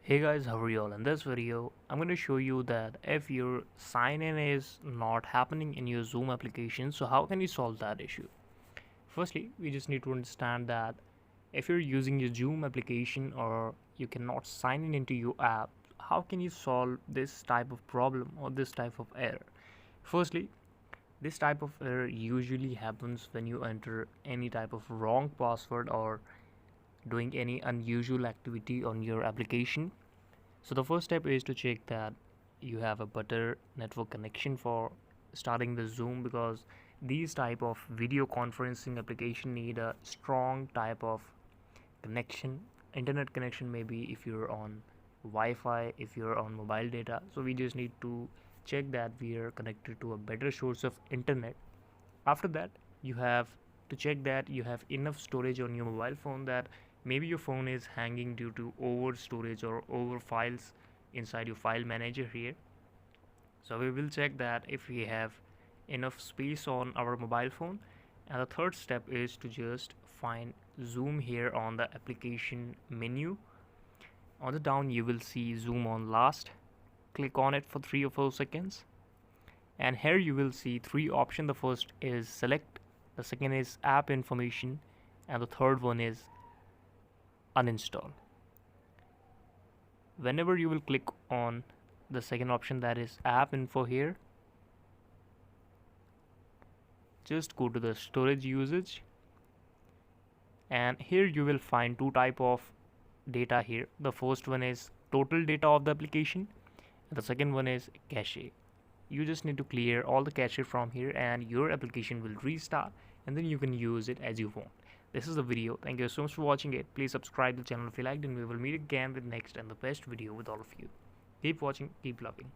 Hey guys, how are you all? In this video, I'm going to show you that if your sign in is not happening in your Zoom application, so how can you solve that issue? Firstly, we just need to understand that if you're using your Zoom application or you cannot sign in into your app, how can you solve this type of problem or this type of error? Firstly, this type of error usually happens when you enter any type of wrong password or doing any unusual activity on your application. So the first step is to check that you have a better network connection for starting the Zoom, because these type of video conferencing application need a strong type of connection, internet connection, maybe if you're on Wi-Fi, if you're on mobile data. So we just need to check that we are connected to a better source of internet. After that, you have to check that you have enough storage on your mobile phone, that maybe your phone is hanging due to over storage or over files inside your file manager here. So we will check that if we have enough space on our mobile phone. And the third step is to just find Zoom here on the application menu. On the down you will see Zoom on last. Click on it for 3 or 4 seconds, and here you will see three options. The first is select, the second is app information, and the third one is uninstall. Whenever you will click on the second option, that is app info here, just go to the storage usage, and here you will find two type of data here. The first one is total data of the application, and the second one is cache. You just need to clear all the cache from here and your application will restart, and then you can use it as you want. This is the video. Thank you so much for watching it. Please subscribe to the channel if you liked, and we will meet again with next and the best video with all of you. Keep watching, keep loving.